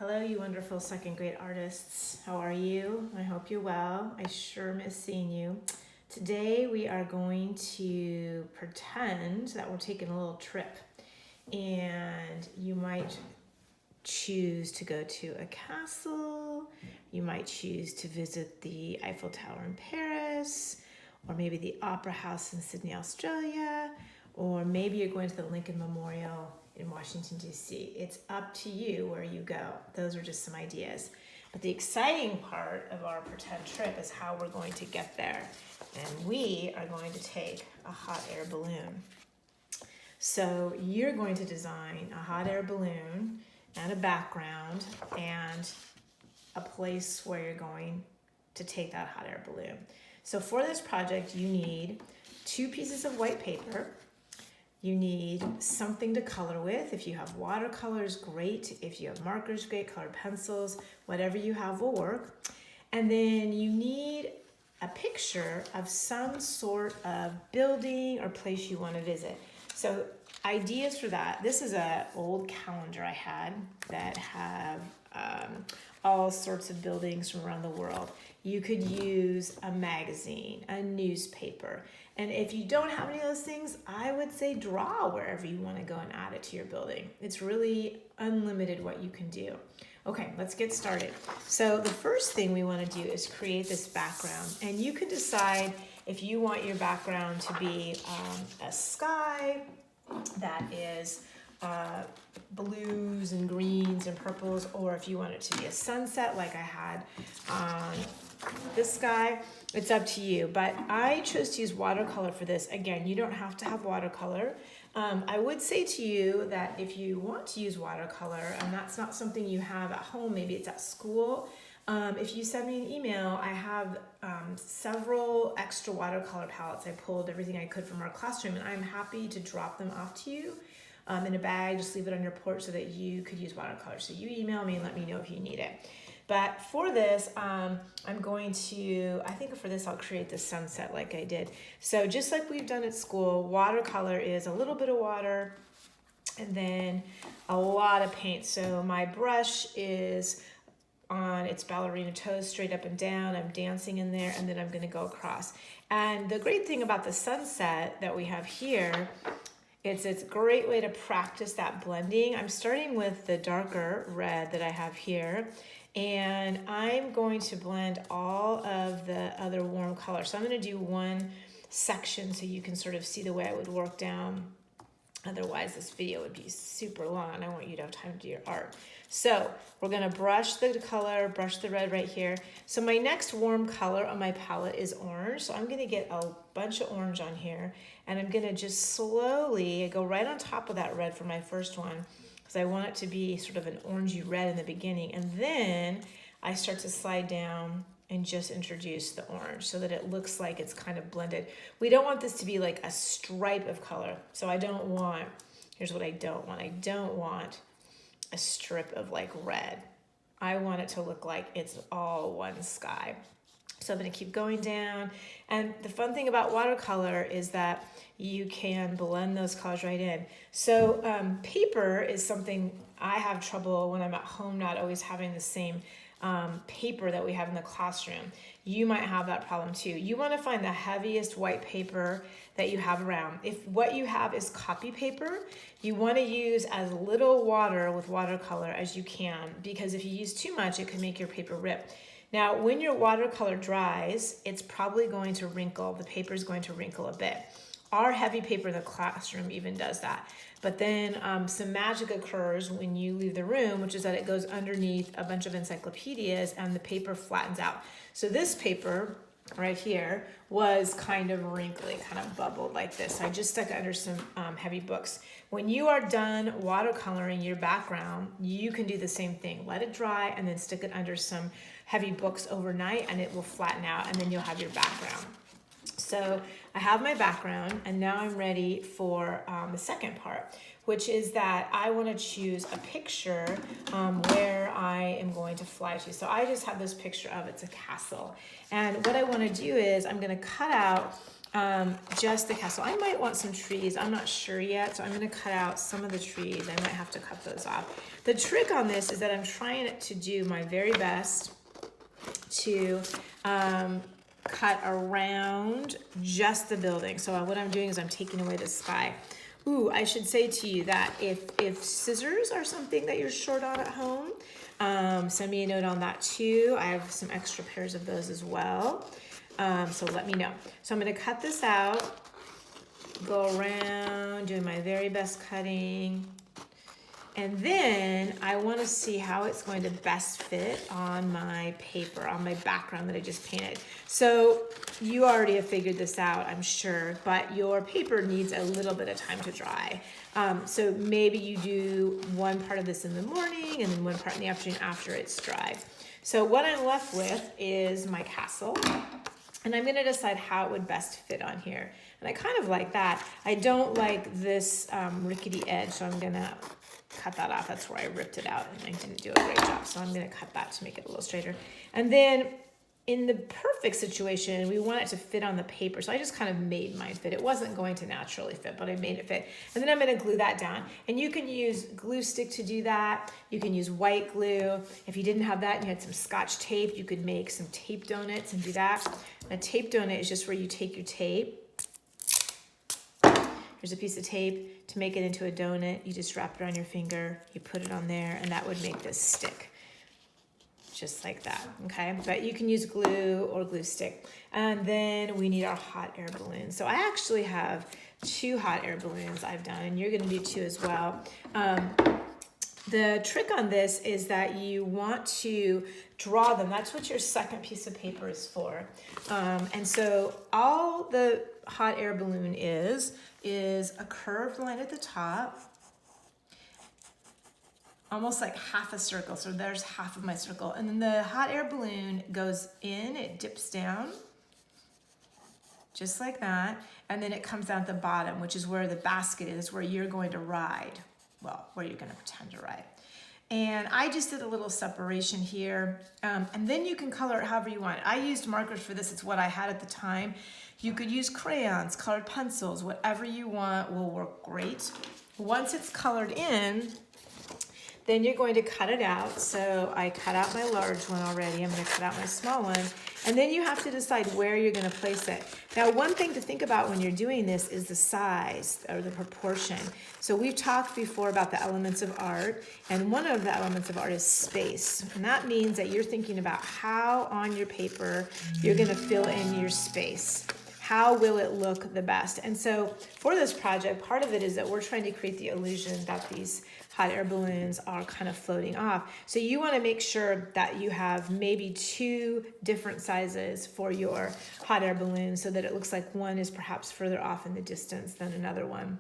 Hello, you wonderful second grade artists. How are you? I hope you're well. I sure miss seeing you. Today we are going to pretend that we're taking a little trip, and you might choose to go to a castle, you might choose to visit the Eiffel Tower in Paris, or maybe the Opera House in Sydney, Australia, or maybe you're going to the Lincoln Memorial in Washington, D.C. It's up to you where you go. Those are just some ideas. But the exciting part of our pretend trip is how we're going to get there. And we are going to take a hot air balloon. So you're going to design a hot air balloon and a background and a place where you're going to take that hot air balloon. So for this project, you need 2 pieces of white paper. You need something to color with. If you have watercolors, great. If you have markers, great. Colored pencils, whatever you have will work. And then you need a picture of some sort of building or place you want to visit. So ideas for that. This is an old calendar I had that have all sorts of buildings from around the world. You could use a magazine, a newspaper. And if you don't have any of those things, I would say draw wherever you want to go and add it to your building. It's really unlimited what you can do. Okay, let's get started. So the first thing we want to do is create this background. And you can decide if you want your background to be a sky that is blues and greens and purples, or if you want it to be a sunset like I had on this guy. It's up to you, but I chose to use watercolor for this. Again, you don't have to have watercolor. I would say to you that if you want to use watercolor and that's not something you have at home, maybe it's at school, if you send me an email, I have several extra watercolor palettes. I pulled everything I could from our classroom, and I'm happy to drop them off to you in a bag. Just leave it on your porch so that you could use watercolor. So you email me and let me know if you need it. But for this, I'm going to, I think for this I'll create the sunset like I did. So just like we've done at school, watercolor is a little bit of water and then a lot of paint. So my brush is on its ballerina toes straight up and down. I'm dancing in there, and then I'm going to go across. And the great thing about the sunset that we have here, it's a great way to practice that blending. I'm starting with the darker red that I have here, and I'm going to blend all of the other warm colors. So I'm going to do one section so you can sort of see the way I would work down. Otherwise, this video would be super long, and I want you to have time to do your art. So we're going to brush the color, brush the red right here. So my next warm color on my palette is orange. So I'm going to get a bunch of orange on here, and I'm going to just slowly go right on top of that red for my first one, because I want it to be sort of an orangey red in the beginning. And then I start to slide down and just introduce the orange so that it looks like it's kind of blended. We don't want this to be like a stripe of color. So I don't want, here's what I don't want. I don't want a strip of like red. I want it to look like it's all one sky. So I'm going to keep going down. And the fun thing about watercolor is that you can blend those colors right in. So paper is something I have trouble when I'm at home not always having the same paper that we have in the classroom. You might have that problem too. You want to find the heaviest white paper that you have around. If what you have is copy paper, you want to use as little water with watercolor as you can, because if you use too much, it can make your paper rip. Now, when your watercolor dries, it's probably going to wrinkle. The paper is going to wrinkle a bit. Our heavy paper in the classroom even does that. But then some magic occurs when you leave the room, which is that it goes underneath a bunch of encyclopedias and the paper flattens out. So this paper right here was kind of wrinkly, kind of bubbled like this. I just stuck it under some heavy books. When you are done watercoloring your background, you can do the same thing. Let it dry and then stick it under some heavy books overnight, and it will flatten out, and then you'll have your background. So I have my background, and now I'm ready for the second part, which is that I want to choose a picture where I am going to fly to. So I just have this picture of, it's a castle. And what I want to do is I'm going to cut out just the castle. I might want some trees. I'm not sure yet, so I'm going to cut out some of the trees. I might have to cut those off. The trick on this is that I'm trying to do my very best to cut around just the building. So what I'm doing is I'm taking away the sky. Ooh, I should say to you that if scissors are something that you're short on at home, send me a note on that too. I have some extra pairs of those as well. So let me know. So I'm going to cut this out, go around doing my very best cutting. And then I want to see how it's going to best fit on my paper, on my background that I just painted. So you already have figured this out, I'm sure, but your paper needs a little bit of time to dry. So maybe you do one part of this in the morning and then one part in the afternoon after it's dry. So what I'm left with is my castle. And I'm going to decide how it would best fit on here. And I kind of like that. I don't like this rickety edge, so I'm going to cut that off. That's where I ripped it out and I didn't do a great job. So I'm going to cut that to make it a little straighter. And then in the perfect situation, we want it to fit on the paper. So I just kind of made mine fit. It wasn't going to naturally fit, but I made it fit. And then I'm going to glue that down. And you can use glue stick to do that. You can use white glue. If you didn't have that and you had some Scotch tape, you could make some tape donuts and do that. And a tape donut is just where you take your tape. Here's a piece of tape. To make it into a donut, you just wrap it on your finger, you put it on there, and that would make this stick. Just like that, okay? But you can use glue or glue stick. And then we need our hot air balloon. So I actually have 2 hot air balloons I've done, and you're gonna do 2 as well. The trick on this is that you want to draw them. That's what your second piece of paper is for. And so all the hot air balloon is a curved line at the top, almost like half a circle. So there's half of my circle. And then the hot air balloon goes in, it dips down, just like that. And then it comes down at the bottom, which is where the basket is, where you're going to ride. Well, where you're gonna pretend to ride. And I just did a little separation here. And then you can color it however you want. I used markers for this, it's what I had at the time. You could use crayons, colored pencils, whatever you want will work great. Once it's colored in, then you're going to cut it out. So I cut out my large one already. I'm going to cut out my small one. And then you have to decide where you're going to place it. Now, one thing to think about when you're doing this is the size or the proportion. So we've talked before about the elements of art, and one of the elements of art is space. And that means that you're thinking about how on your paper you're going to fill in your space. How will it look the best? And so for this project, part of it is that we're trying to create the illusion that these hot air balloons are kind of floating off. So you want to make sure that you have maybe 2 different sizes for your hot air balloon so that it looks like one is perhaps further off in the distance than another one.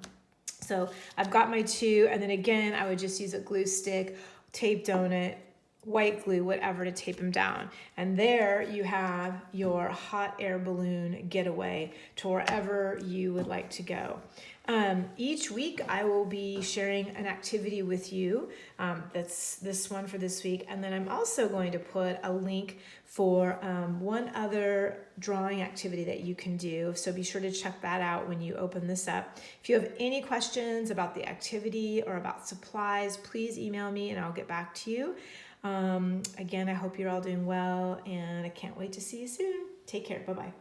So I've got my 2, and then again, I would just use a glue stick, tape donut, white glue, whatever, to tape them down. And there you have your hot air balloon getaway to wherever you would like to go. Each week I will be sharing an activity with you. That's this one for this week. And then I'm also going to put a link for one other drawing activity that you can do. So be sure to check that out when you open this up. If you have any questions about the activity or about supplies, please email me and I'll get back to you. Again, I hope you're all doing well, and I can't wait to see you soon. Take care. Bye-bye.